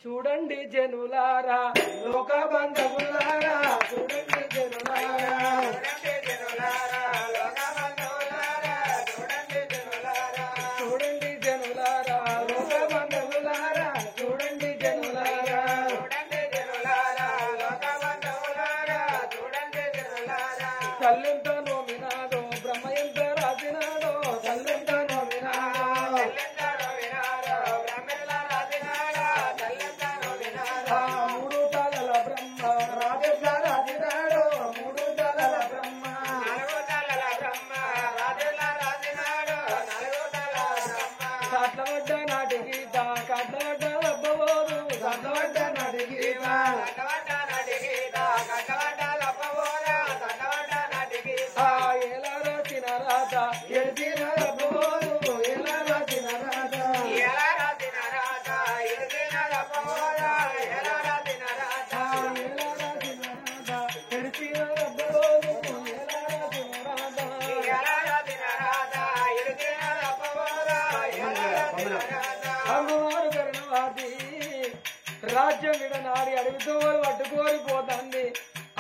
చూడండి జనులారా లోక బంధువులారా చూడండి జనులారా చూడండి జనులారా లోక బంధువులారా చూడండి జనులారా తల్లెంత నోమినాడో బ్రహ్మ ఎంత రాసినాడో తల్లెంత నోమినాడో మూడు తలల బ్రహ్మ రాజెట్ల రాజినాడో మూడు తలల బ్రహ్మ కట్లబడ్డ నాటి గీత కట్లబడ్డ అబ్బవోరు కట్లబడ్డ నాటి గీత ఎలా రాసిన రాత ఎడిసిన అబ్బవోరు ఎలా రాసిన రాత అమ్మవారు కరుణవాది రాజ్యం విడనాడి అడవితో పట్టుకోరిపోతుంది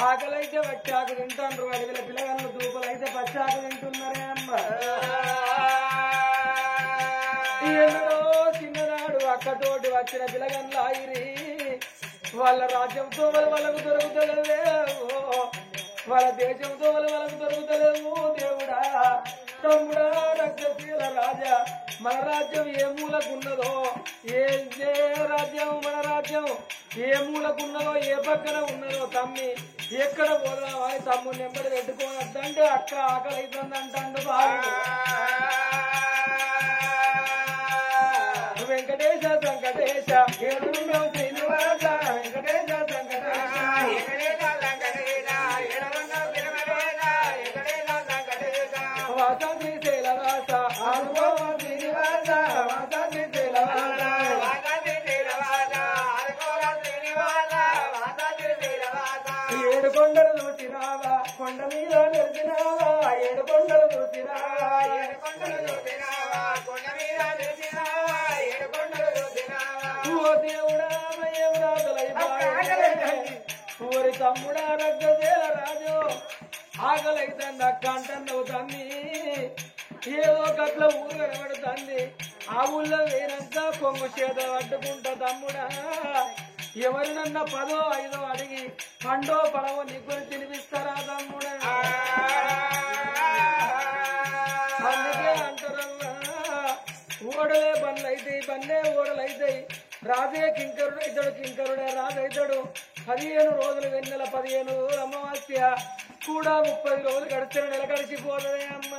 ఆకలైతే వచ్చాకు తింటాండ్రు అడవిల పిల్లగాళ్ళు దూపలైతే పచ్చాకు తింటున్నారే అమ్మ ఎన్నడో చిన్ననాడు అక్కతోటి వచ్చిన పిల్లగన్లు ఆగిరి వాళ్ళ రాజ్యంతో వాళ్ళకు దొరుకుతలేవు వాళ్ళ దేశంతో వాళ్ళకు దొరుకుతలేవు దేవుడా తమ్ముడా రక్తశీల రాజా మన రాజ్యం ఏ మూలకున్నదో ఏ రాజ్యం మన రాజ్యం ఏ మూలకున్నదో ఏ పక్కన ఉన్నదో తమ్మి ఎక్కడ పోదామా అని తమ్ముడు నెంబడి పెట్టుకోనద్దంటే అక్క ఆకలి అవుతుందంటాడు బాబు వెంకటేశ వెంకటేశ ఏడున్నావు శ్రీనివాస వెంకటేశ వాస శ్రీశైల వాస అనుభవ శ్రీనివాస వాస శ్రీశైల ఏడు కొండలు చూసినావా కొండ మీద నిలిచినావా ఏడు కొండలు చూసినావా ఓ దేవుడా మయం ఊరి తమ్ముడా రగ్గదేల రాజు ఆకలైతుంది అక్క అంటున్నావు తమ్మి ఏదో కట్ల ఊరు కనబడుతుంది ఆ ఊళ్ళో వేరంతా కొంగు చేత పట్టుకుంటా తమ్ముడా ఎవరినన్నా 10 5 అడిగి పండో పడవో నీకు తినిపిస్తారా తమ్ముడా అందుకే అంటారమ్మా ఓడలే బండ్లైతాయి బండే ఓడలైతాయి రాజే కింకరుడు ఇతడు కింకరుడే రాజైతాడు 15 రోజులు వెన్నెల 15 అమావాస్య కూడా 30 రోజులు గడిచిన నెల గడిచిపోతుంది అమ్మ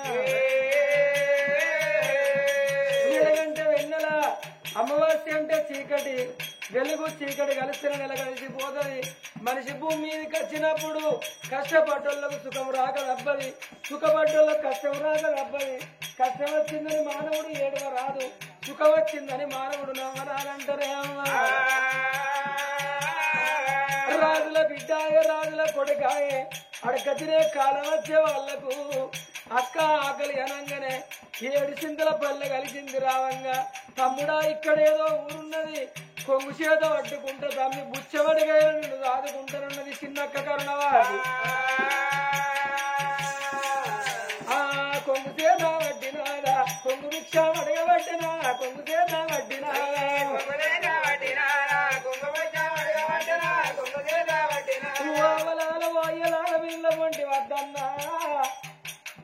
నెలగంటే వెన్నెల అమావాస్య అంటే చీకటి వెలుగు చీకటి కలిసిన నెల కలిసిపోతుంది మనిషి భూమి మీదకి వచ్చినప్పుడు కష్టపడ్డోళ్ళకు సుఖం రాక రబ్బది సుఖపడ్డోళ్ళకు కష్టం రాక రబ్బది కష్టం వచ్చిందని మానవుడు ఏడవ రాదు సుఖం వచ్చిందని మానవుడు నవ్వరాలంటారే అమ్మ రాజుల బిడ్డాయ రాజుల కొడుకాయే అడక తినే కాలం వచ్చే వాళ్లకు అక్క ఆకలి అనంగానే 7 చింతల పల్లె కలిసింది రావంగా తమ్ముడా ఇక్కడేదో ఊరున్నది కొంగు చేత పట్టుకుంటా తమ్మి బుచ్చబడిగా నిన్ను దాదుకుంటానన్నది చిన్నక్క కరుణవాది ఆ కొంగు చేత వడ్డినాదా కొంగు భిక్ష అడగబట్టినా కొంగు చేత వడ్డినాదా వాయలాల వీళ్ళ వంటి వద్దన్నా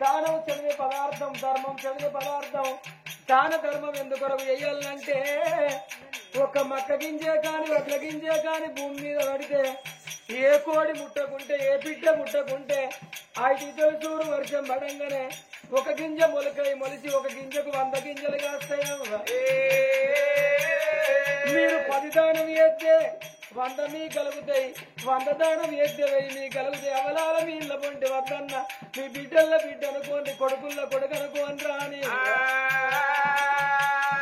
దానం చదివే పదార్థం ధర్మం చదివే పదార్థం దాన ధర్మం ఎందుకొరకు చెయ్యాలంటే ఒక మక్క గింజే కాని ఒకల గింజే కాని భూమి మీద పడితే ఏ కోడి ముట్టకుంటే ఏ బిడ్డ ముట్టకుంటే 5 తెలుసూరు వర్షం పడంగానే ఒక గింజ మొలిచి ఒక గింజకు 100 గింజలు కాస్తాయి మీరు 10 దానం వేస్తే 100 మీ కలుగుతాయి 100 దానం వేస్తే 1000 మీ కలుగుతాయి అవలాల మీ ఇళ్ళ పొంటి వద్దన్న మీ బిడ్డల బిడ్డ అనుకోండి కొడుకుల కొడుకు అనుకోని రాని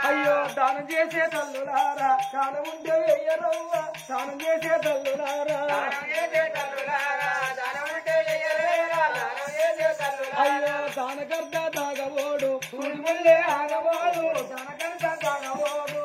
అయ్యో దానం చేసే తల్లులారా దానం ఉంటే వెయ్యరవ్వ దానం చేసే తల్లులారా అయ్యో దానకర్త తాగబోడు ముళ్ళే ఆగబోడు దానకర్త తాగబోడు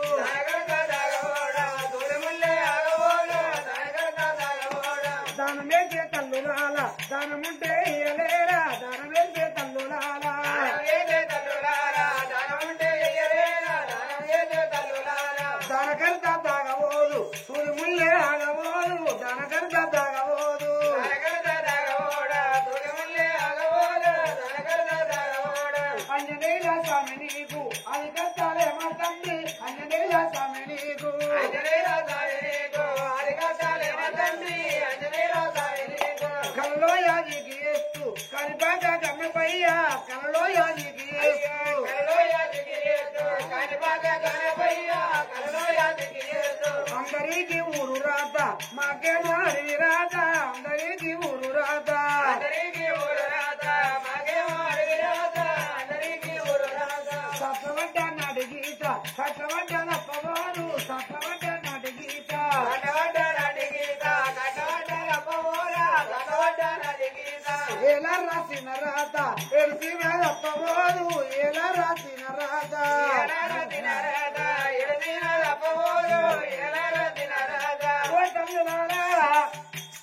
అందరికి ఊరు రాత మాకేమో అడవి రాత అందరికి ఊరు రాత సత్రవడ్డ నాటి గీత సత్రవడ్డ నప్పవారు సత్రవడ్డ నాటి గీత ఎలా రాసిన రాత ఎడిసిన తప్పవారు ఎలా రాసిన రాత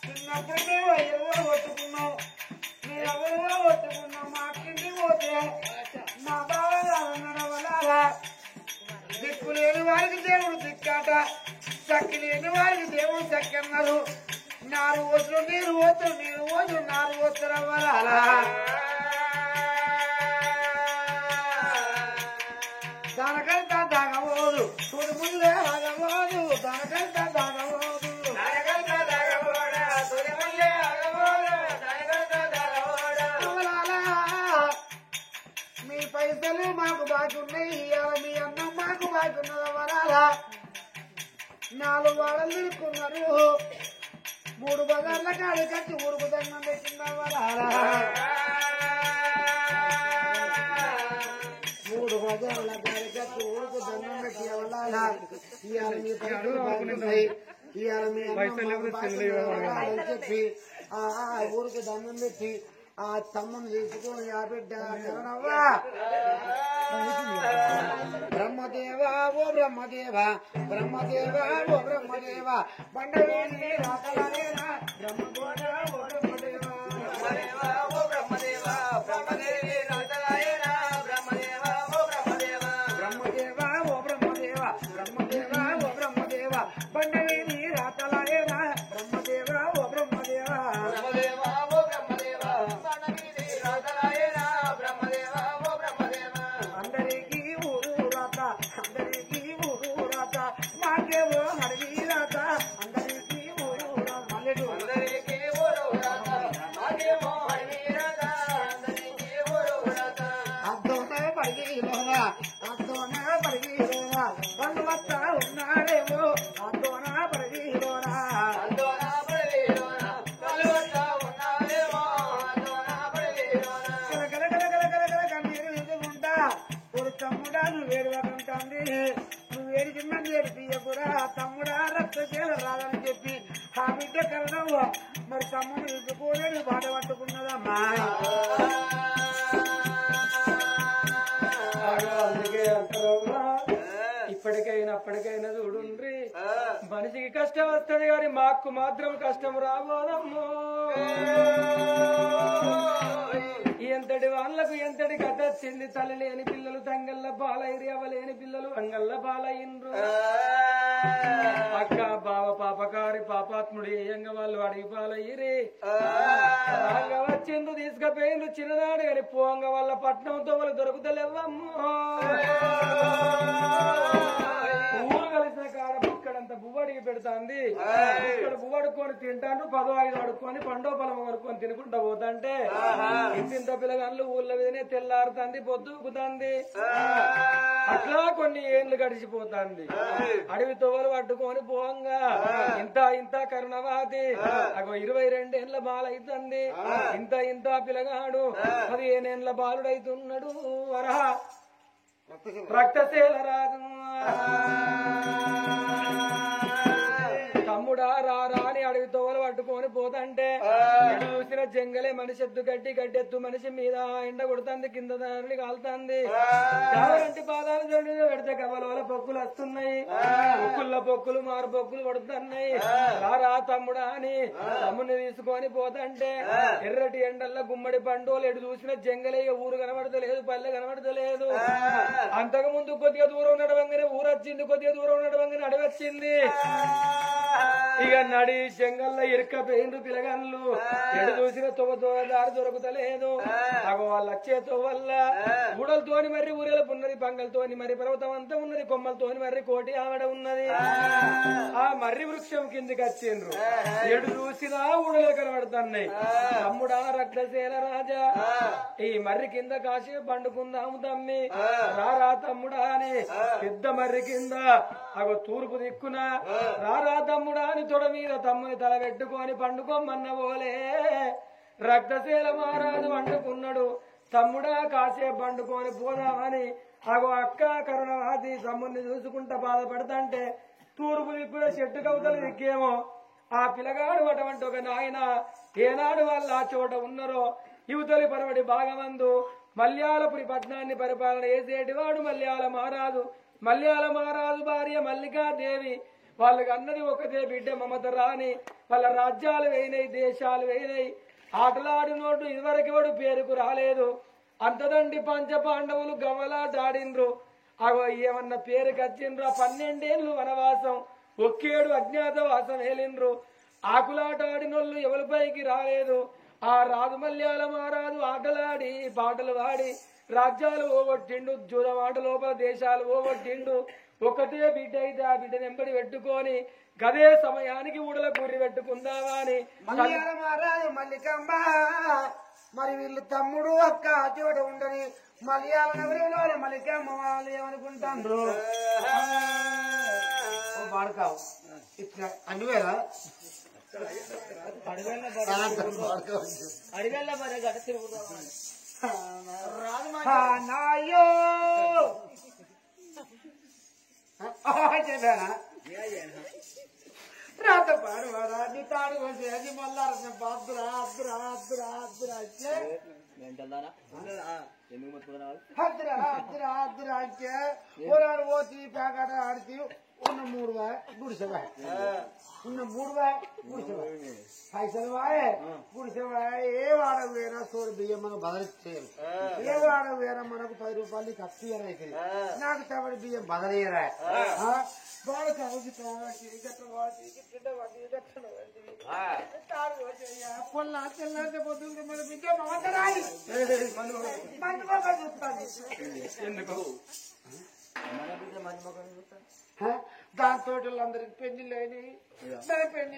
చిన్నప్పుడు మేము ఎవరో కొట్టుకున్నాం మీరు ఎవరో కొట్టుకున్నాం మా కింది పోతే మా బావ వల్ల దిక్కు లేని వారికి దేవుడు దిక్కాట చక్కి లేని వారికి దేవుడు చక్కన్నారు నారు వస్తులు నీరు వస్తులు నీరు వస్తులు నారు వస్తులు అవ్వాలా దానకంతా దాగబోదు చూడు ముందే ఆగబోదు దానకంతా దాగబోదు మీ పైసలు మాకు బాగున్నాయి ఇవాళ మీ అన్నం మాకు బాగున్నది వరాలా 4 వాడలు తిరుక్కున్నారు 3 బజార్ల కాడి కట్టి ఊరుకు దండం పెట్టిన వరాలా 3 బజార్ల కాడి కట్టి ఊరుకు దండం పెట్టిన వరాలా ఇవాళ మీ పైసలు బాగున్నాయి ఇవాళ మీ అన్నం చెప్పి ఊరుకు దండం పెట్టి ఆ తమ్మను తీసుకొని ఆ బిడ్డ బ్రహ్మదేవా ఓ బ్రహ్మదేవా బ్రహ్మదేవా ఓ బ్రహ్మదేవా బండవేని రాతలేనా బ్రహ్మదేవా ఓ బ్రహ్మదేవా ఓ బ్రహ్మదేవా బ్రహ్మదేవి రాతలేనా బ్రహ్మదేవా ఓ బ్రహ్మదేవా బ్రహ్మదేవా ఓ బ్రహ్మదేవా బ్రహ్మదేవా ఓ బ్రహ్మదేవా బండవేని రాతలేనా బ్రహ్మదేవా ఓ బ్రహ్మదేవా బ్రహ్మదేవా ఓ బ్రహ్మదేవా అందరికీ ఊరు రాత అందరికీ ఊరు రాత మాకేమో అడవి రాత అందరికీ ఊరు రాత అందరికీ ఊరు రాత మాకేమో అడవి రాత అందరికీ ఊరు రాత అద్దోనే పడిగిలోనా అద్దోనే పడిగిలోనా పండు వస్తా ఉన్నాడేమో అద్దోనా పడిగిలోనా అద్దోనా పడిగిలోనా పండు వస్తా ఉన్నాడేమో అద్దోనా పడిగిలోనా ఇప్పుడు తమ్ముడా నువ్వు ఏడవకుంటుంది నువ్వు ఏడికిందని ఏడిపియకురా తమ్ముడా రక్తశీల రాదని చెప్పి ఆ బిడ్డ కరణవు మరి తమ్ముడు ఇద్దుకోలేని బాధ పట్టుకున్నదమ్మా అందుకే అంటారమ్మా ఇప్పటికైనా అప్పటికైనా చూడుండ్రి మనిషికి కష్టం వస్తుంది కానీ మాకు మాత్రం కష్టం రాబోదమ్మో ఎంతటి వాళ్ళకు ఎంతటి కథ వచ్చింది తల్లి లేని పిల్లలు తంగల్ల బాలైరి అవ్వలేని పిల్లలు అంగల్ల బాలయ్యిండ్రు అక్క బావ పాపకారి పాపాత్ముడు ఏయంగా వాళ్ళు అడిగి పాలయ్యిరి వచ్చిండ్రు తీసుకుపోయిండ్రు చిన్ననాడు కానీ పోంగ వాళ్ళ పట్నంతో వాళ్ళు దొరుకుతలేవమ్మో ఊరు కలిసిన కాడ ఇక్కడంత బువ్వడికి పెడతాంది ఇక్కడ బువ్వడుకొని తింటాను 15 అడుక్కొని పండో పొలం కొనుక్కొని తినుకుంటా పోతాంటే ఇంత పిల్లగాళ్ళు ఊళ్ళ మీదనే తెల్లారుతుంది పొద్దుకుతుంది అట్లా కొన్ని ఏళ్ళు గడిచిపోతుంది అడవి తోవలు పట్టుకొని పోంగా ఇంత ఇంత కరుణవాది అగో 22 ఏళ్ల బాలైతుంది ఇంత పిల్లగాడు 15 ఏళ్ల బాలుడైతున్నాడు వరహ రక్తశీల రాజు తమ్ముడా రారా అని అడవి తోవలు పట్టుకొని పోతంటే చూసిన జంగలే మనిషి ఎత్తు గడ్డెత్తు మనిషి మీద ఎండ కొడుతుంది కింద దారిని కాలుతుంది కావాలంటే పాదాలు జోడి పెడితే కవల పొక్కులు వస్తున్నాయి పొక్కులు మారు పొక్కులు పడుతున్నాయి రారా తమ్ముడా అని తమ్ముని తీసుకొని పోతంటే ఎర్రటి ఎండల్లో గుమ్మడి పండుగలు ఎటు చూసిన జంగలే ఊరు కనబడతలేదు పల్లె కనబడతలేదు అంతకు ముందు కొద్దిగా దూరం నడవంగానే ఊరు వచ్చింది కొద్దిగా దూరం నడవంగానే అడవి వచ్చింది ఇక నడి జంగల్లో ఇరుక్కపోయిండ్రు పిల్లగాళ్ళు ఎడు చూసిన దారి దొరుకుతలేదు అగో వాళ్ళు వచ్చేతో వల్ల గుడలతోని మర్రి ఊరేలకు ఉన్నది పంగలతోని మరి పర్వతం అంతా ఉన్నది కొమ్మలతోని మర్రి కోటి ఆవిడ ఉన్నది ఆ మర్రి వృక్షం కిందికి వచ్చిండ్రు ఎడు చూసినా ఊడలే కనబడుతున్నాయి తమ్ముడా రక్తసేన రాజా ఈ మర్రి కింద కాసేపు పండుకుందాము తమ్మి రారా తమ్ముడా అని పెద్ద మర్రి కింద అగో తూర్పు దిక్కున రారా తమ్ముడా అని తొడ మీద తమ్ముని తల పెట్టుకొని పండుకోమన్న పోలే రక్తశీల మహారాజు వండుకున్నాడు తమ్ముడా కాసేపు పండుకొని పోదామని అగో అక్క కరుణవాది తమ్ముడిని చూసుకుంటా బాధపడతాంటే తూర్పు దిక్కున చెట్టు కవతలు దిక్కేమో ఆ పిల్లగాడు అటువంటి ఒక నాయన ఏనాడు వాళ్ళు ఆ చోట ఉన్నారో యువతలి పరవడి భాగమందు మల్యాలపురి పట్నాన్ని పరిపాలన చేసేటివాడు మల్యాల మహారాజు భార్య మల్లికాదేవి వాళ్ళకి అన్నది ఒకటే బిడ్డ మమత రాని వాళ్ళ రాజ్యాలు వేయినాయి దేశాలు వేయినాయి ఆటలాడినోడు ఇదివరకు వాడు పేరుకు రాలేదు అంతదండి పంచ పాండవులు గవ్వలాడాడిండ్రు అగో ఏమన్నా పేరుకి వచ్చిండ్రు 12 ఏళ్ళు వనవాసం ఒక్కేడు అజ్ఞాతవాసం వేలిండ్రు ఆకులాట ఆడినోళ్ళు ఎవరిపైకి రాలేదు ఆ రాజు మల్యాల మహారాజు ఆటలాడి పాటలు వాడి రాజ్యాలు ఓగొట్టిండు జూదమాట లోపల దేశాలు ఓగొట్టిండు ఒకటే బిడ్డ అయితే ఆ బిడ్డను ఎంబడి పెట్టుకొని గదే సమయానికి ఊడల కూరి పెట్టుకుందామా అని మహారాజు మల్లికమ్మ మరి వీళ్ళు తమ్ముడు అక్క చోట ఉండని మలయాళ నగరంలో మల్లికమ్మ వాళ్ళు ఏమనుకుంటారు వాడుకావు ఇట్లా అనివేలా అడిగల్ల మరి గడ నాయో చెప్పానా రాత పాడువాడా నీ తాడు వచ్చి అది మళ్ళా అద్దురా అద్దురా అద్దురా అద్దురా అంటే అద్దురా అద్దురా అద్దురా అంటే పోరాడు పోతి ప్యాకెట్ ఆడితే ఉన్న 3 గుడిసెవా ఉన్న 3 గుడిసెవా పైసలు వాయే గుడిసెవా ఏ వాడ వేరా సోరు బియ్యం మనం బదలిచ్చేయాలి ఏ వాడ వేరా మనకు 10 రూపాయలు ఖర్చు అయితే నాకు తవడి బియ్యం బదలేయరా బాగా పొల్లా తెల్లంటే పొద్దుంటే మన బిడ్డ మాట్లాడాలి దాంతో అందరికి పెళ్లిళ్ళు అయినాయి సరే పెళ్లి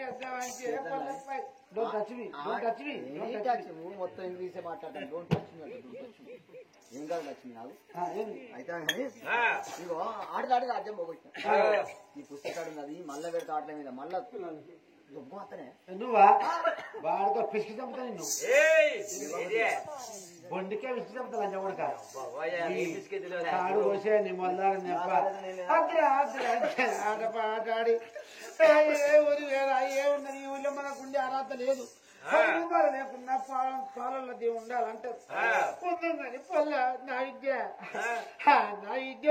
మొత్తం ఇంగ్లీషే మాట్లాడతాను ఏం కాదు లక్ష్మి నాకు అయితే కానీ ఇగో ఆటలాడి రాజ్యం పోగొట్టిన ఈ పుస్తకాడు ఉన్నది మళ్ళా పెడతా ఆటల మీద మళ్ళా దుబ్బు అతనే నువ్వా వాడితో పిసికి చంపుతా నిన్ను బొండికే విసికి చంపుతా లంచ ఆడు పోసే నీ మొదలాడి ఆటపాడి ఏ ఊరి వేరా ఏ ఉన్నది ఈ ఊళ్ళో మనకుండే అర్హత లేదు రూపాయలు లేకుండా పాలల్లో దేవుడు ఉండాలంటారు కొంచెం కానీ పొల్ల నా విద్య నా విద్య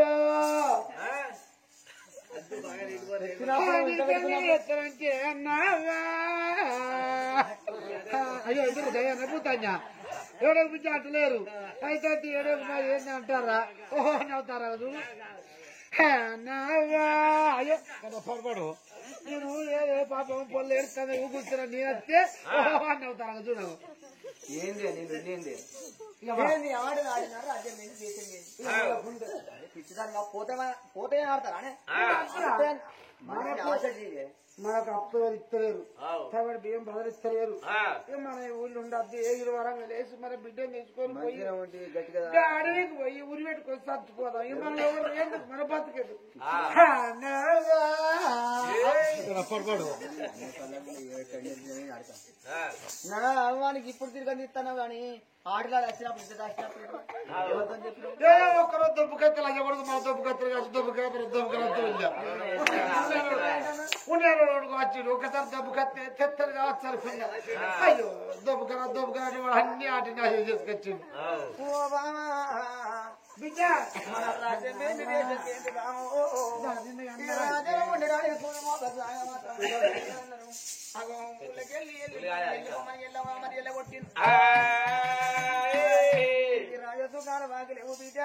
ఎత్తనంటే అయ్యో ఇద్దరు దయ్యాన్ని పూతా냐 ఏడో పిచ్చి అంటలేరు అయితే ఏడో ఏంటి అంటారా ఓహో నవ్వుతారా అయ్యో పొరపాడు నేను ఏదో పాపం పొల్లు ఏడుస్తాను ఊగుతున్నా నేను వస్తే ఓహో అని నవ్వుతారా చూడు ఏంది ఏంది ఆడిన ఆడినారు రాజ్యం ఏంది దేశం ఏంది పిచ్చిదాన్ని పోతే ఆడతారా మనకు అప్పు ఇస్తలేరు కాబట్టి బియ్యం బదిలిస్తలేరు మన ఊళ్ళు ఉండద్దు ఏ వరంగా లేచి మన బిడ్డను తీసుకొని పోయి అడవికి పోయి ఉరి పెట్టుకొని చచ్చిపోదాం మన ఎవరు ఎందుకు మన బతికేది వానికి ఇప్పుడు తిరిగి ఇస్తాను కానీ ఆటలాడు వచ్చినప్పుడు ఒక్కరో దుబ్బు కత్తలు అయ్యకూడదు మన దుబ్బు కత్తలు కాదు దుబ్బు కత్తలు వచ్చి ఒకసారి దెబ్బ కత్తి తెత్తలు కావచ్చు సరిపోయింది అయ్యో దెబ్బ కర అన్ని ఆటి నాశనం చేసుకొచ్చింది బిడ్డ రాజసుగారు వాగలేవు బిడ్డ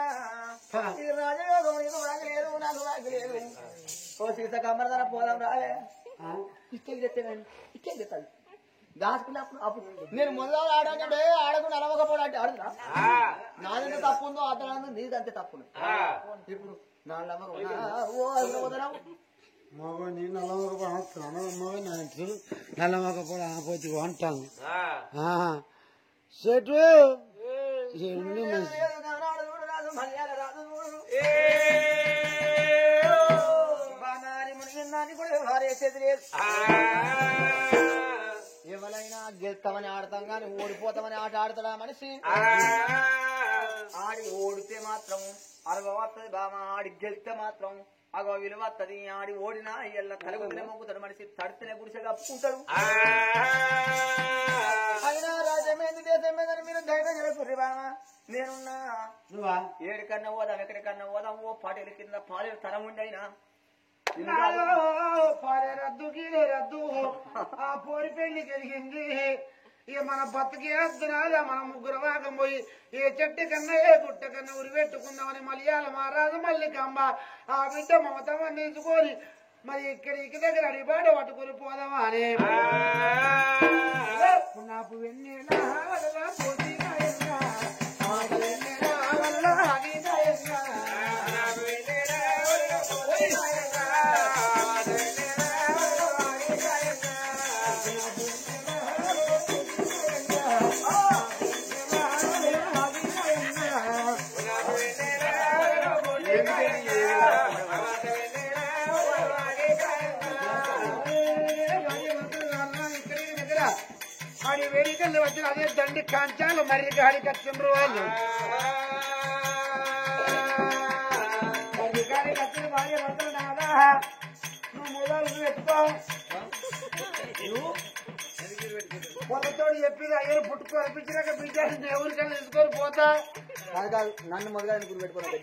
ఇది రాజయోగం నీకు వాగలేదు నాకు వాగలేదు ఓ సీత కమ్మరదన పోదాం రాలే ఇచ్చేది తెచ్చానండి ఇచ్చేది తెస్తాను దాచుకున్నప్పుడు అప్పుడు నేను మొదలు ఆడానంటే ఆడకుండా అలవకపోవడం అంటే ఆడుతున్నా నాదంటే తప్పు ఉందో అతను నీది అంతే తప్పు ఇప్పుడు నా వదలం మగని నల్లమొక పడుతున్నాను మగ నల్లమొక కూడా ఆపోతే అంటాను చెట్టు ఎవరైనా గెలుస్తామని ఆడతాం కానీ ఓడిపోతామని ఆట ఆడతాడా మనిషి ఆడి ఓడితే మాత్రం అరవ వస్తుంది బామ ఆడి గెలిస్తే మాత్రం అగో విలువ వస్తుంది ఆడి ఓడినా ఇలా కలుగుతూనే మొక్కుతాడు మనిషి తడితేనే గుడిసెగా అప్పుకుంటాడు అయినా రాజ్యమేంది దేశమేందని మీరు ధైర్యం చేసుకుర్రి బామ నేనున్నా నువ్వా ఏడికన్నా పోదాం ఎక్కడికన్నా పోదాం ఓ పాటల కింద పాలేరు తరం ఉండైనా రద్దు గీలే రద్దు ఆ పోరి పెళ్లి జరిగింది ఇక మన బతుకి అర్థనాలు మన ముగ్గురు వాకం పోయి ఏ చెట్టు కన్నా ఏ గుట్ట కన్నా ఉరి పెట్టుకుందామని మలయాళ మహారాజు మల్లికమ్మ ఆ బిడ్డ మమతమ్మ నిలుచుకొని మరి ఇక్కడికి దగ్గర అడిపాడు పట్టుకొని పోదామా అని నాకు వెన్నెలా ఆడి వేడికల్ని వచ్చిన అదే దండి కాంచాలు మరి గాడి కచ్చిండ్రు వాళ్ళు మరి గాడి కచ్చిన భార్య భర్తలు నాదా నువ్వు మూలాలు పెట్టుకో పొలతోడు చెప్పింది అయ్యో పుట్టుకో అనిపించినాక బిడ్డ ఎవరికల్లా తీసుకొని పోతా నన్ను మొదగా గురి పెట్టుకోవాలి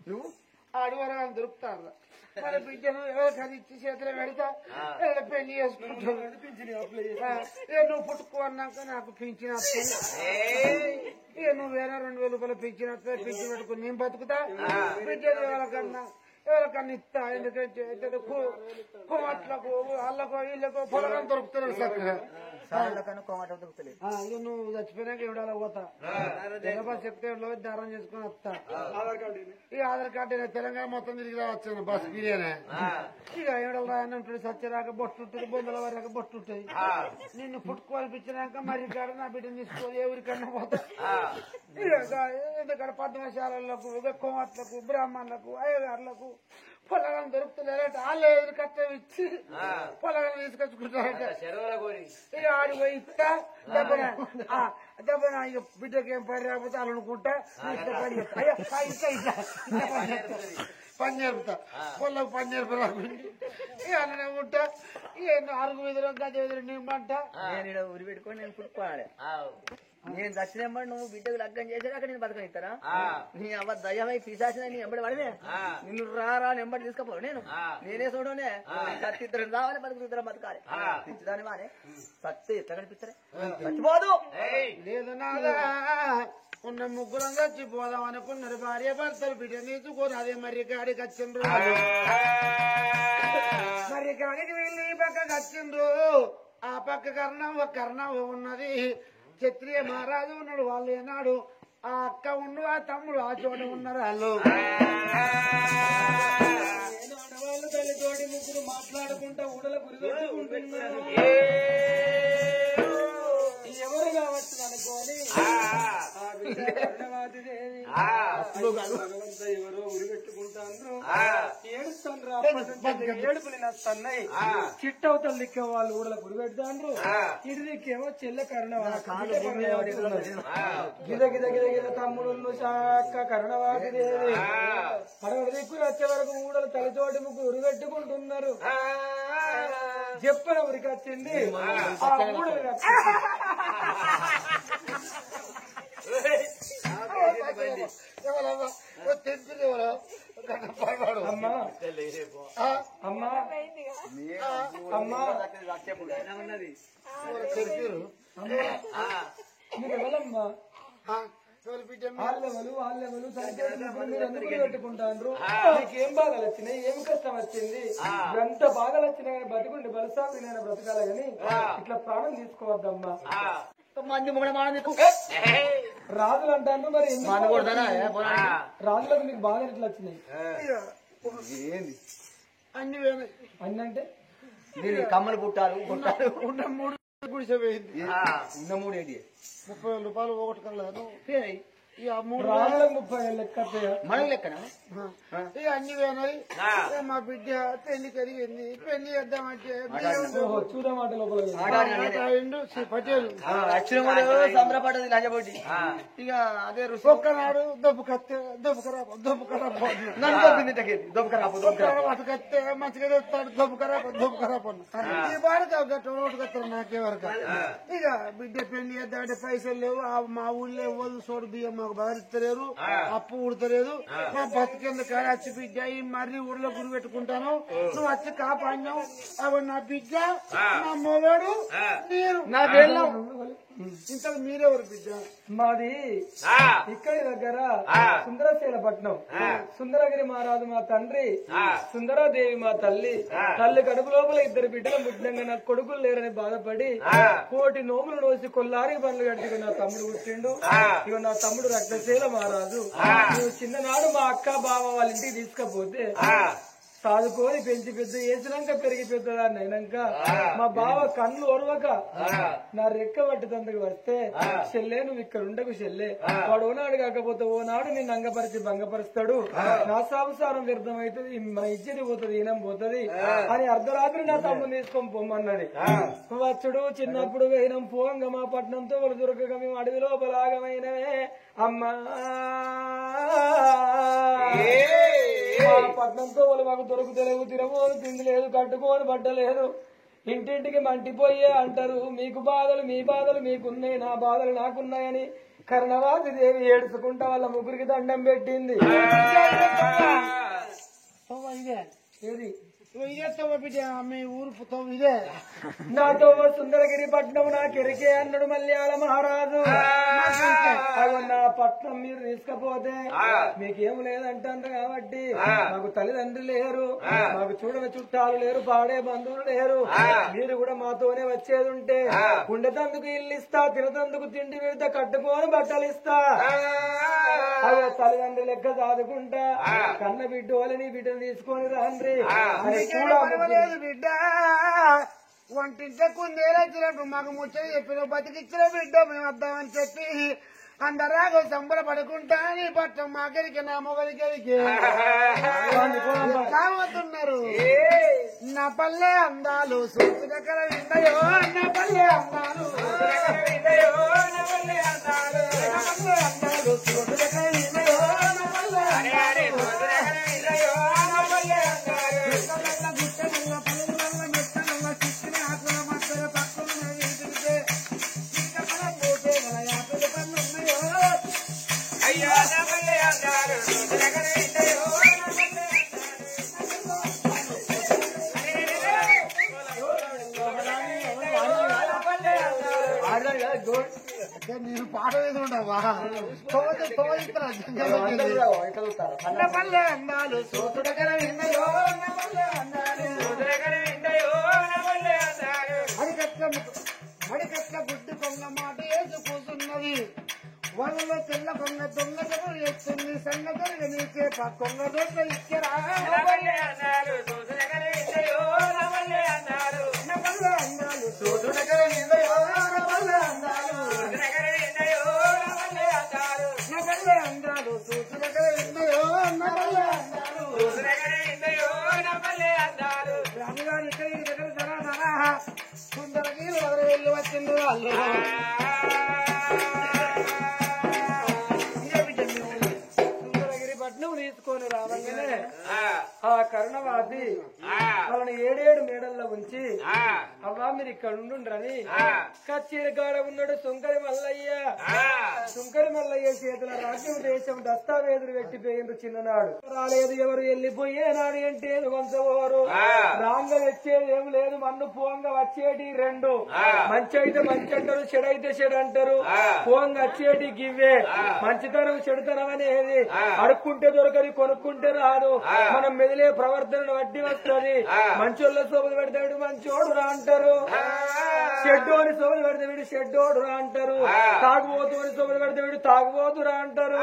నువ్వు ఆడవారు దొరుకుతారు మన బిడ్డను ఎవరికైనా ఇచ్చి చేతిలో పెడతా పెళ్లి చేసుకుంటాను నువ్వు పుట్టుకోన్నాక నాకు పింఛన్ వస్తుంది నువ్వు వేరే 2,000 రూపాయలు పింఛన్ వస్తుంది పింఛన్ పెట్టుకుని నేను బతుకుతా బిడ్డలు ఎవరికన్నా ఇస్తా ఎందుకంటే కోమట్లకు వాళ్ళకు వీళ్ళకు పొలం దొరుకుతున్నారు చక్కగా నువ్వు చచ్చిపోయినాక ఎవడాల పోతా చెప్తే దారం చేసుకుని వస్తా ఈ ఆధార్ కార్డు తెలంగాణ మొత్తం తిరిగి రావచ్చు బస్ బిర్యానీ ఇక ఎవడలు రాయని ఉంటుంది సత్యరాక బొట్టు ఉంటుంది బొందల వరకు బొట్టు ఉంటాయి నిన్ను పుట్టుకోవాలనిపించినాక మరి కాడ నా బిడ్డను తీసుకోవాలి ఎవరికన్నా పోతా ఎందుకంటే పద్మశాలలకు కోమట్లకు బ్రాహ్మణులకు అయ్యగారులకు పొలగాలను దొరుకుతున్నారట వాళ్ళు ఎదురు కట్టం ఇచ్చి పొలగాలను తీసుకొచ్చుకుంటారట ఇక ఆడి పోయి ఇస్తా దెబ్బన ఇక బిడ్డకి ఏం పని రాకపోతే వాళ్ళు అనుకుంటా పని చెప్తా పని నేర్పుతా పొలకు పని నేర్పు రాకుండా ఇక అన్నీ ఉంటా ఇక అరుగు ఎదురు గజ ఎదురు నిమ్మంట నేను ఉరి పెట్టుకొని నేను పుట్టుకోవాలి నేను దక్షిణంబడి నువ్వు బిడ్డకు లగ్గం చేసేది అక్కడ నేను బతకనిస్తారా నీ అవ్వ దయ్యమై పిశాచిన నీ ఎంబడి పడలే నిన్ను రా ఎంబడి తీసుకపో నేనే చూడనే సత్తిద్దరు రావాలి బతుకుద్దరం బతకాలి పిచ్చిదాని వానే సత్తి ఎట్లా కనిపిస్తారే చచ్చిపోదు లేదు నాదా ఉన్న ముగ్గురం చచ్చిపోదాం అనుకున్నారు భార్య భర్తలు బిడ్డ తీసుకోరు అదే మరి కాడికి వచ్చిండ్రు మరి కాడికి వెళ్ళి ఈ పక్కకి వచ్చిండ్రు ఆ పక్క కర్ణం ఉన్నది క్షత్రియ మహారాజు ఉన్నాడు వాళ్ళు ఏనాడు ఆ అక్క ఉండు ఆ తమ్ముడు ఆ చోట ఉన్నారు వాళ్ళు వాళ్ళు తల్లితోటి ముగ్గురు మాట్లాడుకుంటా ఊడల గురిపెట్టుకుంటున్నారు ఎవరు కావచ్చు అనుకోని భగవంత ఎవరో ఉరి పెట్టుకుంటాను ఏడుస్తాను ఏడుపులు నస్తున్నాయి చిట్టవతలు దిక్కే వాళ్ళు ఊడల గురి పెడతాండ్రు ఇటు దిక్కేమో చెల్లె గిద గిద గిద గిద తమ్ముడు శాఖ కరుణవాది దేవి పడవ దిక్కులు వచ్చే వరకు ఊడలు తల్లితోటి ముగ్గురు ఉరి పెట్టుకుంటున్నారు చెప్పన ఉరికి వచ్చింది అమ్మా అమ్మా అమ్మా మీరు ఎవరమ్మా వాళ్ళెవరు పెట్టుకుంటారు నీకేం బాధలు వచ్చినాయి ఏం కష్టం వచ్చింది ఎంత బాధలు వచ్చినా కానీ బతుకుండి బలసాగు నేను బ్రతకాల గాని ఇట్లా ప్రాణం తీసుకోవద్దమ్మా రాజులు అంటాను మరి రాజులకు నీకు బాధలు ఎట్లా వచ్చినాయి అన్ని పోయినాయి. అన్ని అంటే దీని కమ్మలు పుట్టాలు పుట్టాలు ఉన్న 3 గుడిసె పోయింది. ఉన్న 3 ఏంటి 30,000 రూపాయలు పోగొట్టుకోలేదు. ఇక 3 రాళ్ళకు 30 లెక్క మనం లెక్కన ఇక అన్ని పోయినాయి. మా బిడ్డ పెళ్లి కరిగింది. పెళ్లి చేద్దామంటే చూడమాట లోపల పటేలు సంబరపడ్డది లంచబొట్టి ఇక అదే రుచి ఒక్కనాడు దొబ్బుకత్తే దొబ్బుకరా అటుకత్తే మంచిగా తెస్తాడు. దొబ్బుకరా ఈ బాడక గట్టొట్టుకొస్తారు నాకేవరక. ఇక బిడ్డ పెళ్లి చేద్దామంటే పైసలు లేవు. మా ఊళ్ళో ఎవరు సోడు బియ్యం మాకు బదిలిస్తలేరు. అప్పు ఉడతలేదు. మా బతికేందుకు కానీ వచ్చి బిడ్డ ఈ మర్రి ఊళ్ళో గురి పెట్టుకుంటాను. నువ్వు వచ్చి కాపాడినావు. అవి నా బిడ్డ నా మొగడు మీరు నా వెళ్ళాం. ఇంత మీరెవరు బిడ్డ? మాది ఇక్కడి దగ్గర సుందరశీలపట్నం. సుందరగిరి మహారాజు మా తండ్రి, సుందరాదేవి మా తల్లి. తల్లి కడుపు లోపల 2 బిడ్డలు ముట్లంగా నాకు కొడుకులు లేరని బాధపడి 1 నోములు నోసి కొల్లారి బండ్లు కట్టి నా తమ్ముడు పుట్టిండు. ఇక నా తమ్ముడు రక్తశీల మహారాజు. నువ్వు చిన్ననాడు మా అక్క బావ వాళ్ళ ఇంటికి తీసుకపోతే సాదుకొని పెంచి పెద్ద వేసినాక పెరిగి పెద్దదాన్ని అయినాక మా బావ కళ్ళు ఒరవక నా రెక్క పట్టినందుకు వస్తే చెల్లె నువ్వు ఇక్కడ ఉండకు చెల్లె, వాడు ఓనాడు కాకపోతే ఓనాడు నిన్ను అంగపరిచి భంగపరుస్తాడు, నా సంసారం వ్యర్థం అవుతుంది, మన ఇజ్జతి పోతుంది, ఈనం పోతుంది అని అర్ధరాత్రి నా తమ్ముని తీసుకొని పొమ్మన్నది. వచ్చుడు చిన్నప్పుడు అయినం పోంగ మా పట్నంతో వాళ్ళు దొరకగా మేము అడవి లోపల ఆగమైనవే అమ్మా. పట్నంతో వాళ్ళు మాకు దొరుకుతలేవు, తినబోదు తిండి లేదు, కట్టుకోని బట్టలేదు, ఇంటింటికి మంటిపోయే అంటారు. మీకు బాధలు మీ బాధలు మీకున్నాయి, నా బాధలు నాకున్నాయని కర్ణవాది దేవి ఏడుచుకుంటా వాళ్ళ ముగ్గురికి దండం పెట్టింది. ఏది మీ ఊరు ఇదే నాతో సుందరగిరి పట్నం నా కెరికే అన్నాడు మల్యాల మహారాజు. నా పట్నం మీరు తీసుకపోతే మీకేం లేదంటారు కాబట్టి మాకు తల్లిదండ్రులు లేరు, మాకు చూడని చుట్టాలు లేరు, పాడే బంధువులు లేరు, మీరు కూడా మాతోనే వచ్చేది ఉంటే ఉండేందుకు ఇల్లు ఇస్తా, తినతందుకు తిండి పెడతా, కట్టుకోని బట్టలు ఇస్తా, అదే తల్లిదండ్రులు లెక్క చదువుకుంటా, కన్న బిడ్డ వాళ్ళని బిడ్డను తీసుకొని రాండ్రి పర్వాలేదు బిడ్డ. వంటింటే కుందేలచ్చినట్టు మాకు ముచ్చట చెప్పిన బతికిచ్చిన బిడ్డ మేము వద్దామని చెప్పి అందరాగో సంబరపడుకుంటా నీ పట్టం మాకెరికి నా మొగలికెరికి కావతున్నారు. నా పల్లె అందాలు సూచు దగ్గర విందయో, నా పల్లె అందాలు అందాలు సూచు దగ్గర విందయో, నా పల్లె నేను పాట వేసుకుంటావా పల్లె అందాలు మడికట్ల బుడ్డి కొంగ మాట వేసి కూర్చున్నది. వాళ్ళలో తెల్ల కొంగ దొంగ దొంగ చేస్తుంది. సంగతులు నీకే కొంగ దొంగ ఇచ్చారా అందాలు రాముగారు ఇక్కడికి దగ్గర ధరా సుందరగిరి ఎవరు వెళ్ళి వచ్చిండ్రు వాళ్ళు. సుందరగిరి పట్నం తీసుకొని రావంగానే ఆ కరుణవాది వాళ్ళని 7 మేడల్లో ఉంచి అవ్వా మీరు ఇక్కడ ఉండుండ్రని కచ్చేరి కాడ ఉన్నాడు సుంకరి మల్లయ్య. సుంకరి మల్లయ్య చేతుల రాజ్యం దేశం దస్తావేజులు పెట్టిపోయిండ్రు చిన్ననాడు. రాలేదు ఎవరు వెళ్ళిపోయేనాడు అంటే కొంచెవారు రాంగ వచ్చేది ఏం లేదు, మన్ను పోంగ వచ్చేటి 2, మంచి అయితే మంచి అంటారు, చెడైతే చెడు అంటారు, పోంగ వచ్చేటి గివ్వే. మంచితనం చెడుతనం అనేది అడుక్కుంటే దొరకది, కొనుక్కుంటే రాదు, మనం మెదిలే ప్రవర్తనను వడ్డీ వస్తుంది. మంచోళ్ళ సోబులు పెడితే వీడు మంచోడు రా అంటారు, షెడ్డోని సోబులు పెడితే వీడు షెడ్డోడు రా అంటారు, తాగుబోతు అని సోబులు పెడితే వీడు తాగుబోతు రా అంటారు.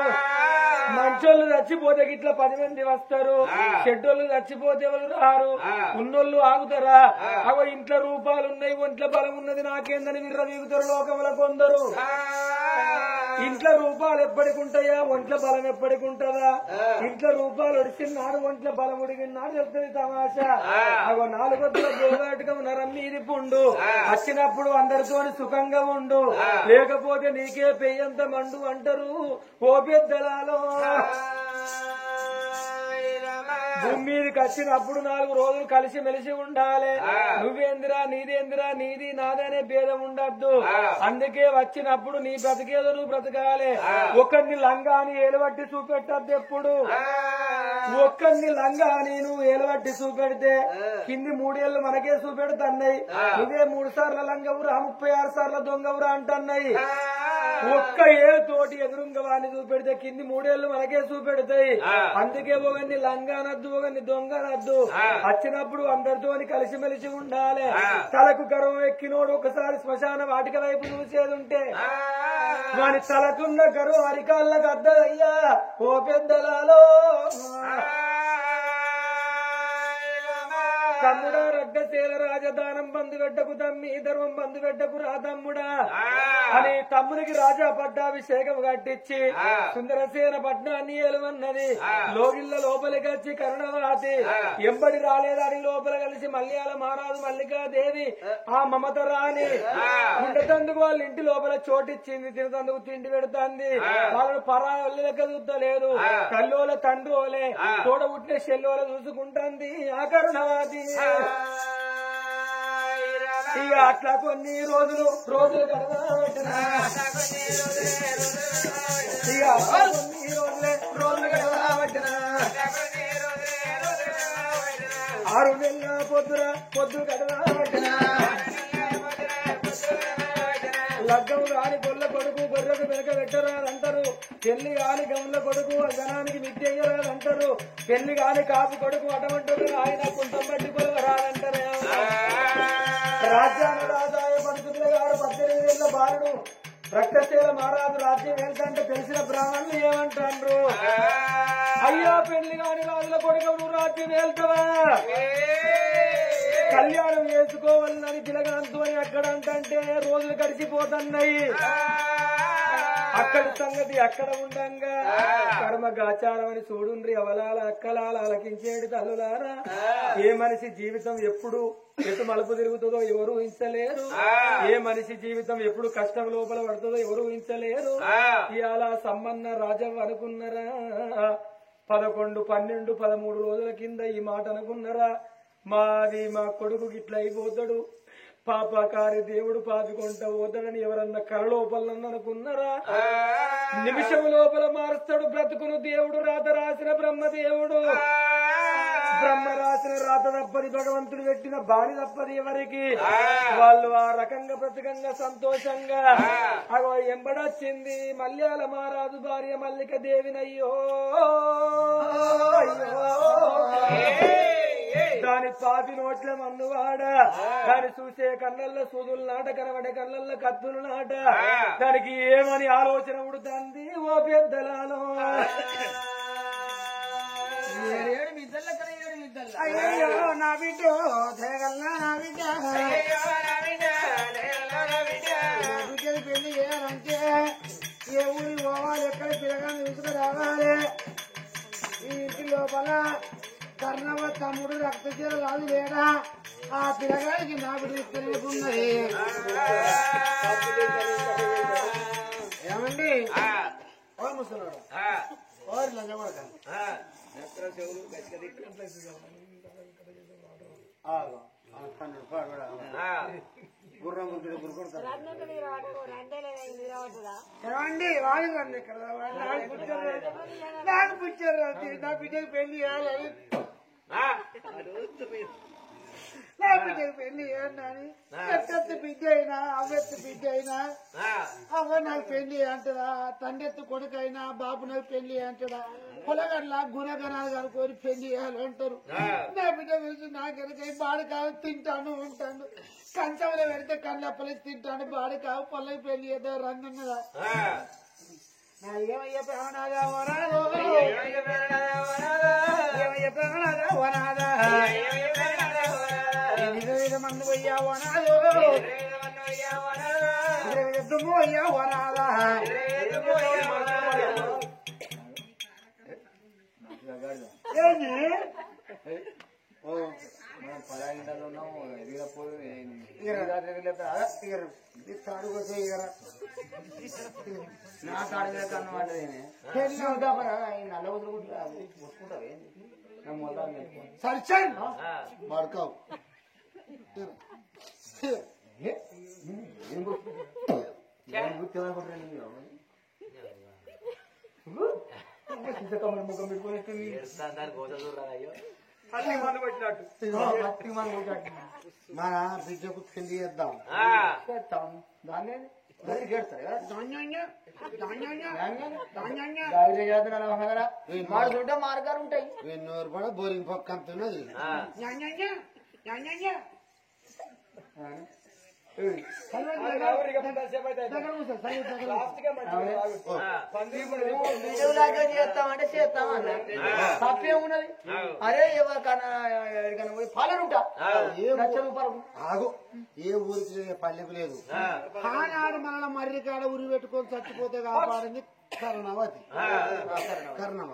మంచోళ్ళు చచ్చిపోతే ఇట్లా 10 మంది వస్తారు, చెడ్డోళ్ళు చచ్చిపోతే ఎవరు రారు, ఉన్నోళ్ళు ఆగుతారా? అవ ఇంట్లో రూపాలు ఉన్నాయి, ఒంట్లో బలం ఉన్నది నాకేందని విర్ర దిగుతారు లోకంలో కొందరు. ఇంట్లో రూపాలు ఎప్పటికుంటాయా, ఒంట్లో బలం ఎప్పటికుంటదా? ఇంట్లో రూపాలు ఒడిచిన్నాడు, ఒంట్లో బలం ఉడిగినాడు చెప్తుంది తమాషా. అగో 4 వద్దుల గోగాటకం నరం మీది పుండు, వచ్చినప్పుడు అందరితోని సుఖంగా ఉండు, లేకపోతే నీకే పెయ్యంత మండు అంటారు ఓ పెద్దలాలో. భూమి మీదకి వచ్చినప్పుడు 4 రోజులు కలిసి మెలిసి ఉండాలి. నువ్వేందిరా నీదేందిరా నీది నాదనే భేదం ఉండద్దు. అందుకే వచ్చినప్పుడు నీ బ్రతికేదో నువ్వు బ్రతకాలి. ఒకరిని లంగాని ఏలుబట్టి చూపెట్టద్దు ఎప్పుడు. ఒక్కరిని లంగాని నువ్వు ఏలుబట్టి చూపెడితే కింది 3 ఏళ్ళు మనకే చూపెడుతున్నాయి. నువ్వే 3 సార్లు లంగవురా 36 సార్లు దొంగవురా అంటున్నాయి. ఒక్క ఏళ్ళు తోటి ఎదురుంగ వాడిని చూపెడితే కింది 3 ఏళ్ళు మనకే చూపెడతాయి. అందుకే ఒకరిని లంగానద్దు, ఒకరిని దొంగనద్దు. వచ్చినప్పుడు అందరితోని కలిసిమెలిసి ఉండాలి. తలకు గర్వం ఎక్కినోడు ఒకసారి శ్మశాన వాటిక వైపు చూసేది ఉంటే వాని తలకున్న గర్వం అరికాళ్ళకు అద్దదయ్యా ఓ పెద్దలాలో. తమ్ముడా రడ్డశీల రాజధానం బంధుగడ్డకు తమ్మి ధర్మం బంధుగడ్డకు రా తమ్ముడా అని తమ్మునికి రాజా పట్టాభిషేకం కట్టించి సుందరసేన పట్నాన్ని ఏలువన్నది. లోగిళ్ళ లోపలికి వచ్చి కరుణవాతి ఎంబడి రాలేదని లోపల కలిసి మల్యాల మహారాజు మల్లికాదేవి ఆ మమత రాని ఉండేందుకు వాళ్ళ ఇంటి లోపల చోటిచ్చింది. తినతందుకు తిండి పెడుతుంది. వాళ్ళను పరాయి లెక్క చూస్తలేదు. కల్లోల తండ్రోలే తోడ పుట్టిన చెల్లోల చూసుకుంటుంది ఆ కరుణవాతి. ఇక అట్లా కొన్ని రోజులు గడవబెట్టిన ఇక కొన్ని రోజులు గడవబెట్టిన 6 నెలల పొద్దు గడవబెట్టిన లగ్గం రాని గొల్ల కొడుకు గొర్రెకు వెనక పెట్టరాదంటారు. పెళ్లి కాని గౌన్ల కొడుకు గణానికి మిద్య అయ్యరాదంటారు. పెళ్లి కాని కాపు కొడుకు అటువంటారు ఆయన కుంటం పట్టి కొలవరాదంటారు. రాజ్యాన్ని రాజాయ పడుతున్న గారు 18 ఏళ్ల బాలుడు రక్తశీల మహారాజు రాజ్యం వెళ్తాంటే తెలిసిన బ్రాహ్మణులు ఏమంటారు? అయ్యా పెళ్లి కాని రాజుల కొడుకు నువ్వు రాజ్యం వెళ్తావా? కళ్యాణం చేసుకోవాలని తిలగంతో అక్కడ అంటే రోజులు గడిచిపోతున్నాయి. అక్కడి సంగతి అక్కడ ఉండంగా కర్మగాచారం అని చూడుండ్రి అవలాల అక్కలాల అలకించేటి తల్లులారా. ఏ మనిషి జీవితం ఎప్పుడు ఎటు మలుపు తిరుగుతుందో ఎవరు ఊహించలేరు. ఏ మనిషి జీవితం ఎప్పుడు కష్టం లోపల పడుతుందో ఎవరు ఊహించలేరు. ఇవాళ సమ్మన్న రాజవ్వ అనుకున్నారా? 11, 12, 13 రోజుల కింద ఈ మాట అనుకున్నారా? మాది మా కొడుకు గిట్ల అయిపోతాడు, పాపకారి దేవుడు పాపికొంట పోతాడని ఎవరన్నా కలలోపలన్న అనుకున్నారా? నిమిషం లోపల మారుస్తాడు బ్రతుకును దేవుడు. రాత రాసిన బ్రహ్మదేవుడు. బ్రహ్మ రాసిన రాత తప్పది, భగవంతుడు పెట్టిన బాణి తప్పది ఎవరికి. వాళ్ళు ఆ రకంగా బ్రతకంగా సంతోషంగా అగో ఎంబడొచ్చింది మల్యాల మహారాజు భార్య మల్లిక దేవినయ్యో. దాని పాపి నోట్ల మన్నువాడ, దాని చూసే కళ్ళల్లో సూదులు నాట, కనబడే కళ్ళల్లో కత్తులు నాట. దానికి ఏమని ఆలోచన ఉడుతుంది ఓ పెద్దలాలో. అయ్యో నా బిడ్డ జగల్లా నా బిడ్డ బిడ్డలు పెళ్లి చేయాలంటే ఏ ఊరి పోవాలి, ఎక్కడ పిల్లగాని తీసుకు రావాలి. ఈ ఇంటి లోపల కర్ణవ తమ్ముడు రక్తచీర రాదు లేడా? ఆ పిల్లగాడికి నా బిడ్డ తెలియకున్నది. ఏమండి ముసలాడు గుర్రం ఏమండి వాళ్ళు రండి ఇక్కడ నాకు పుచ్చారు. నా బిడ్డకి పెళ్లి చేయాలని, నా బిడ్డకి పెళ్లి చేయాలని. ఎత్తెత్తు బిడ్డ అయినా అవ్వెత్తు బిడ్డ అయినా అవ్వ నాకు పెళ్లి అంటదా? తండ్రి కొడుకు అయినా బాబు నాకు పెళ్లి అంటదా? పొలగట్ల గుణగణాలు కనుకొని పెళ్లి చేయాలంటారు. నా బిడ్డ చూసి నాకెనకై బాడు కావు తింటాను ఉంటాను. కంచంలో పెడితే కళ్ళప్పలకి తింటాను, బాడు కావు పొలకి పెళ్లి చేద్దాం రంగున్నదా? నా ఏమయ్య ప్రాణాగా వరాదు ఏమయ్య ప్రాణాగా వరాదా మంది పోయ్యా వనాదు దుమ్ము అయ్యా వరాదా ఏంటి మనం పదాయింటలో ఉన్నాం ఎదిగిపోయి నా తాడుగా కన్నమాట నల్ల వదులుకుంటావే సరిచండి మడకావు ముఖం పెట్టుకుని మన బిడ్డకు పెళ్లి చేద్దాం దాన్ని మార్గాలు ఉంటాయి ఎన్నోరు కూడా బోరింగ్ పక్క అంత ఉన్నది చేస్తామంటే చేస్తామన్నా తప్పేమున్నది అరే ఎవరికన్నా పోయి పాలనుంటా ఆగు ఏ ఊరికి పల్లెకు లేదు ఆనాడు మన మర్రి కాడ ఉరి పెట్టుకొని చచ్చిపోతే కాపాడింది కర్ణవతి కర్ణవ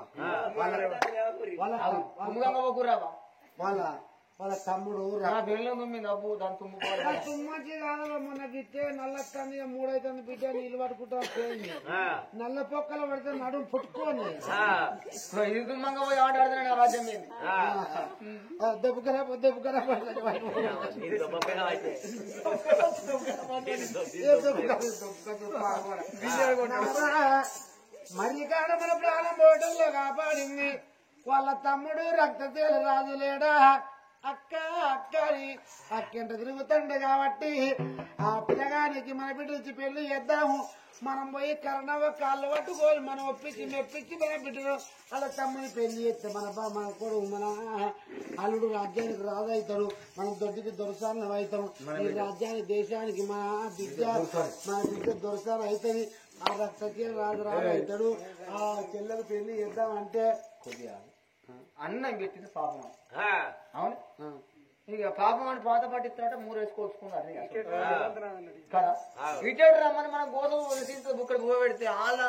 వాళ్ళ వాళ్ళ తమ్ముడు తుమ్మచ్చి కాదు మొన్న బిడ్డే నల్లత్తాన్ని మూడైతుంది బిడ్డ నీళ్ళు పట్టుకుంటా నల్ల పొక్కలు పడితే నడుము పుట్టుకోండి దెబ్బకరా మరి కాడ మన ప్రాణం పోవటంలో కాపాడింది వాళ్ళ తమ్ముడు రక్తతేలు రాజు లేడా అక్క అక్కని అక్కంట తిరుగుతుండే కాబట్టి ఆ పిల్లగానికి మన బిడ్డ పెళ్లి చేద్దాము మనం పోయి కర్ణవ కాళ్ళు పట్టుకోవాలి మనం ఒప్పించి మెప్పించి మన బిడ్డను వాళ్ళ తమ్ముని పెళ్లి చేస్తే మన కొడుకు మన అల్లుడు రాజ్యానికి రాజు అవుతాడు మనం దొడ్డికి దొరసాలను అవుతాం ఈ రాజ్యానికి దేశానికి మన బిడ్డ దొరసాలు అవుతుంది ఆ రక్తకి రాజు అవుతాడు ఆ చెల్లెకు పెళ్లి చేద్దామంటే కొద్దిగా అన్నం పెట్టింది పాపం అవును ఇక పాపం అని పాత పట్టిస్తారంటే మూడు వేసుకొచ్చుకున్నారు కదా ఇటు రమ్మని మన గోధుమ బుక్కడ బువ్వ పెడితే వాళ్ళ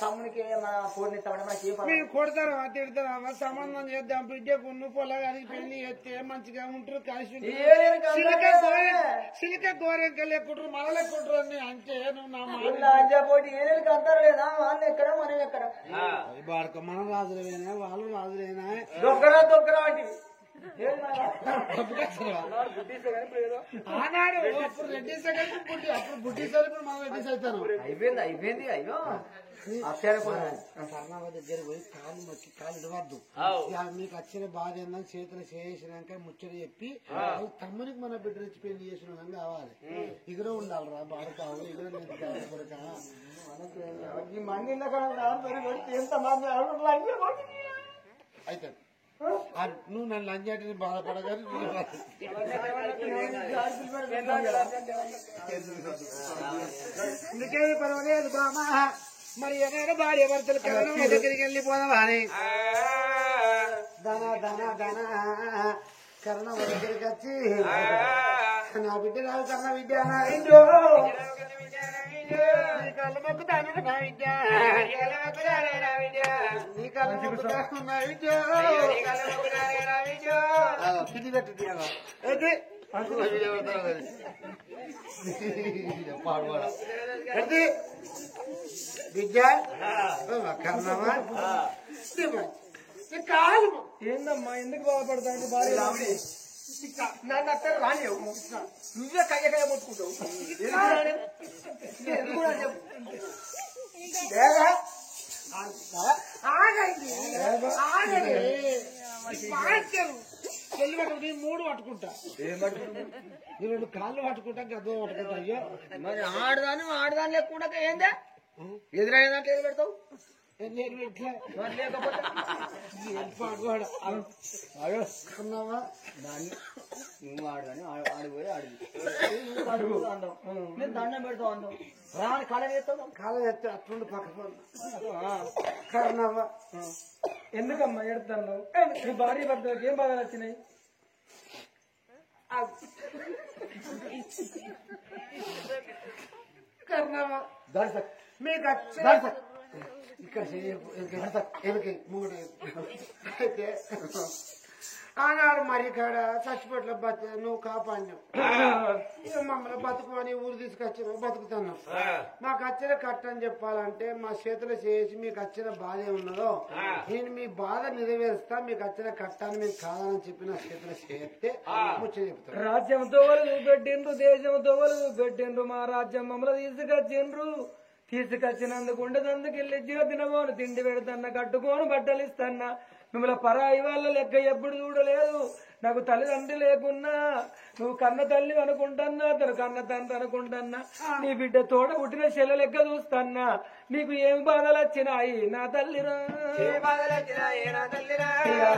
తమ్మునికి మన పూర్ణిస్తామంటే మనకి కొడతారు తిడతారు సంబంధం చేద్దాం బిడ్డకు పొలగానికి పెళ్లి చేస్తే మంచిగా ఉంటారు కలిసి సిలిక గోరెంక లేకుంటారు మన లేకుంటారు అని అంటే నువ్వు పోటీ ఏదేళ్ళకి అంటారు లేదా వాళ్ళు ఎక్కడ మనం ఎక్కడ బాడక మనం రాజులేనా వాళ్ళు రాజులేనా దొక్కరా అంటే ఆనాడు అప్పుడు రెడ్డి సెకండ్ పుట్టి అప్పుడు బుడ్డి సార్ ఇప్పుడు మనం రెడ్డి అవుతాను అయిపోయింది అయ్యో కర్ణావ దగ్గర పోయి కాలు మొక్కి కాలు ఇవ్వద్దు మీకు వచ్చిన బాధ ఏందని చేతులు చేసినాక ముచ్చట చెప్పి తమ్మునికి మన బిడ్డ నుంచి పెళ్లి చేసిన విధంగా కావాలి ఇగురు ఉండాలిరా బాడకావు ఇగురు కొడుక ఈ మంది ఎంత మంది అయితే నువ్వు నన్ను లంజాటిని బాధపడగానే ఇందుకేమి పర్వాలేదు బామా మరి ఏదైనా భార్య భర్తలు కరణం దగ్గరికి వెళ్ళిపోదామా అని ధన కరణం దగ్గరికి వచ్చి నా బిడ్డ రాదు కర్ణ విద్య నీ కళ్ళు మొక్కుతాను నా విద్య నీ కళ్ళు మొక్కుతాను నా విద్య పిడి పెట్టి విద్య కర్ణమా కాదు ఏందమ్మా ఎందుకు బాధపడతాను భార్య నన్ను అక్కడ రానివ్వు నువ్వే కయ్య ముట్టుకుంటావు చెల్లి మూడు పట్టుకుంటా ఈ రెండు కాళ్ళు పట్టుకుంటా గద్ద పట్టుకుంటా అయ్యో మరి ఆడదాన్ని లేకుండా ఏందా ఎదురైందంటే ఏది పెడతావు అన్నావా దాన్ని నువ్వు ఆడదాన్ని ఆడిపోయి ఆడి అడుగు. అందం నేను దండం పెడతాం అందం రాని కళ చేస్తాం కాలు ఎత్తే అట్లుండి పక్క కర్ణవ్వ ఎందుకమ్మా ఎడతాను నీ భార్య భర్తలకు ఏం బాధలు వచ్చినాయి? కర్ణవ్వ దర్శక్ మీకు వచ్చిన దర్శక్ ఇక్కడ అయితే ఆనాడు మరి కాడ చచ్చిపోట్ల నువ్వు కాపాడినావు ఇక మమ్మల్ని బతుకు అని ఊరు తీసుకొచ్చినావు బతుకుతున్నావు మాకు వచ్చిన కట్టని చెప్పాలంటే మా చేతులు చేసి మీకు వచ్చిన బాధ ఏమున్నదో నేను మీ బాధ నెరవేరుస్తా మీకు వచ్చిన కట్టాన్ని మీకు కాదని చెప్పి నా చేతులు చేస్తే ముచ్చ చెప్తాను. రాజ్యంతో వాళ్ళు చూపెట్టిండ్రు, దేశంతో వాళ్ళు చూపెట్టిండ్రు, మా రాజ్యం మమ్మల్ని తీసుకొచ్చినందుకు ఉండదందుకు వెళ్ళి తినబోను తిండి పెడతన్నా కట్టుకోను బట్టలు ఇస్తన్నా మిమ్మల్ని పరాయి వాళ్ళ లెక్క ఎప్పుడు చూడలేదు. నాకు తల్లిదండ్రి లేకున్నా నువ్వు కన్న తల్లి అనుకుంటున్నా, తను కన్న తండ్రి అనుకుంటున్నా, నీ బిడ్డ తోడ పుట్టిన చెల్లె లెక్క చూస్తాన్నా. నీకు ఏం బాధలు వచ్చినాయి నా తల్లిరా,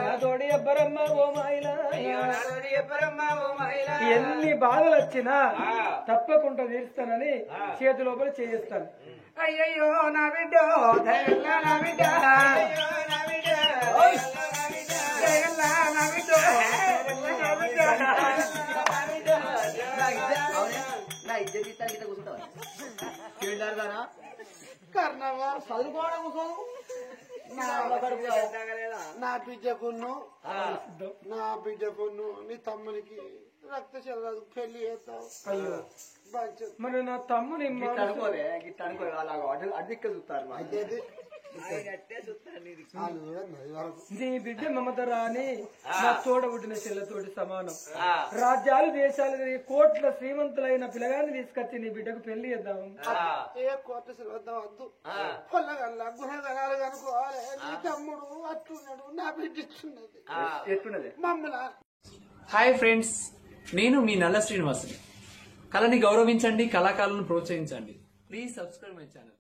నా తోడి ఎవ్వరమ్మా ఓ మాయిలా, ఎన్ని బాధలు వచ్చినా తప్పకుండా తీరుస్తానని చేతి లోపల చేయిస్తాను. అయ్యయ్యో నా బిడ్డ నా బిడ్డ నా ఇద్దరు ఇస్తాను కూర్చుంటావా గానా కర్ణవ్వ చదువుకోవడం కూర్చోను నా బిడ్డకును నీ తమ్మునికి రక్త చెల్లదు పెళ్లి చేస్తావు. అయ్యో మరి నా తమ్ముని అనుకోలే గిట్ట అనుకో అలాగ అడిక్క చూస్తారు నీ బిడ్డ మమత రాని నా తోడ పుట్టిన చెల్లతోటి సమానం. రాజ్యాలు దేశాలు కోట్ల శ్రీమంతులైన పిల్లగాన్ని తీసుకొచ్చి నీ బిడ్డకు పెళ్లి చేద్దాం. ఏ కోట్ల శ్రీమంతం వద్దు, పొల్లగల్లా గుణగణాలు కనుకోవాలి. నీ తమ్ముడు అట్టున్నాడు, నా బిడ్డ ఇస్తున్నది ఎట్టున్నది మమ్మల్ని. హాయ్ ఫ్రెండ్స్, నేను మీ నల్ల శ్రీనివాసుని. కళని గౌరవించండి, కళాకారులను ప్రోత్సహించండి. Please subscribe my channel.